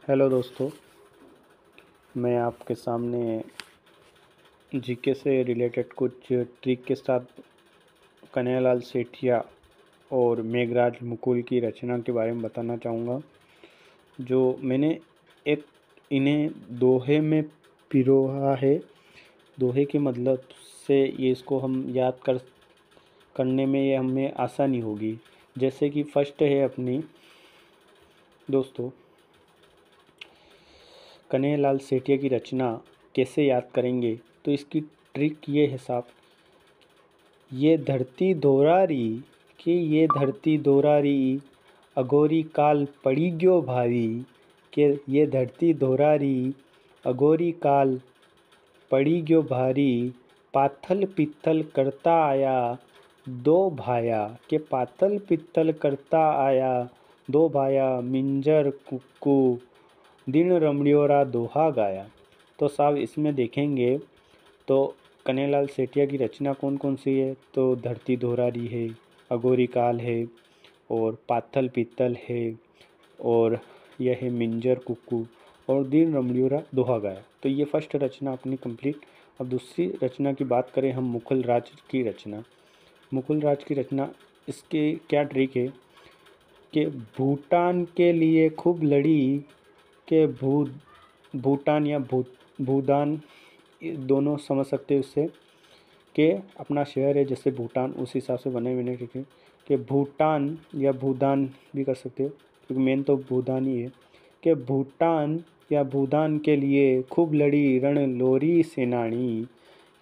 Hello दोस्तों, मैं आपके सामने जीके से रिलेटेड कुछ ट्रिक के साथ कन्हैयालाल सेठिया और मेघराज मुकुल की रचना के बारे में बताना चाहूँगा। जो मैंने एक इन्हें दोहे में पिरोहा है। दोहे के मतलब से ये इसको हम याद करने में ये हमें आसानी होगी। जैसे कि फर्स्ट है अपनी दोस्तों, कन्हैयालाल सेठिया की रचना कैसे याद करेंगे, तो इसकी ट्रिक ये है साहब। ये धरती दोरारी कि ये धरती दोरारी, अघोरी काल पड़ी ग्यो भारी। कि ये धरती दोरारी, अघोरी काल पड़ी ग्यो भारी। पाथल पित्तल करता आया दो भाया। के पातल पित्तल करता आया दो भाया। मिंजर कुक्कू दिन रमणियोरा दोहा गाया। तो साहब इसमें देखेंगे तो कन्हैयालाल सेठिया की रचना कौन कौन सी है, तो धरती दोहरारी है, अघोरी काल है, और पाथल पित्तल है, और यह है मिंजर कुक्कू, और दिन रमणियोरा दोहा गाया। तो ये फर्स्ट रचना अपनी कंप्लीट। अब दूसरी रचना की बात करें हम, मुकुल राज की रचना। मुकुल राज की रचना, इसके क्या ट्रिक है कि भूटान के लिए खूब लड़ी। के भूटान या भूदान दोनों समझ सकते हैं उससे, कि अपना शहर है जैसे भूटान, उस हिसाब से बने हुए ठीक है। कि भूटान या भूदान भी कर सकते हो, क्योंकि मेन तो भूदान ही है। कि भूटान या भूदान के लिए खूब लड़ी रण लोरी सेनानी।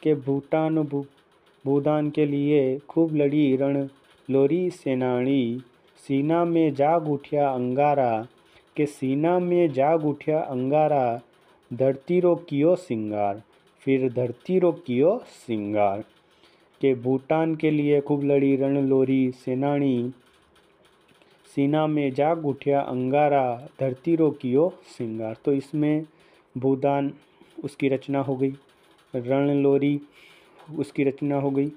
के भूदान के लिए खूब लड़ी रण लोरी सेनानी। सीना में जाग उठ्या अंगारा। के सीना में जाग उठ्या अंगारा। धरती रो कियो सिंगार। फिर धरती रो कियो सिंगार। के भूटान के लिए खूब लड़ी रण लोरी सेनानी। सीना में जाग उठ्या अंगारा। धरती रो कियो सिंगार। तो इसमें भूदान उसकी रचना हो गई, रण लोरी उसकी रचना हो गई,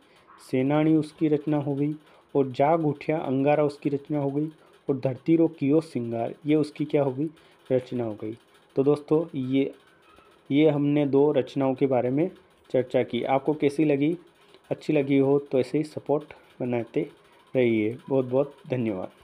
सेनानी उसकी रचना हो गई, और जाग उठ्या अंगारा उसकी रचना हो गई, और धरती रो कियो सिंगार ये उसकी क्या हो गई, रचना हो गई। तो दोस्तों ये हमने दो रचनाओं के बारे में चर्चा की। आपको कैसी लगी? अच्छी लगी हो तो ऐसे ही सपोर्ट बनाते रहिए। बहुत बहुत धन्यवाद।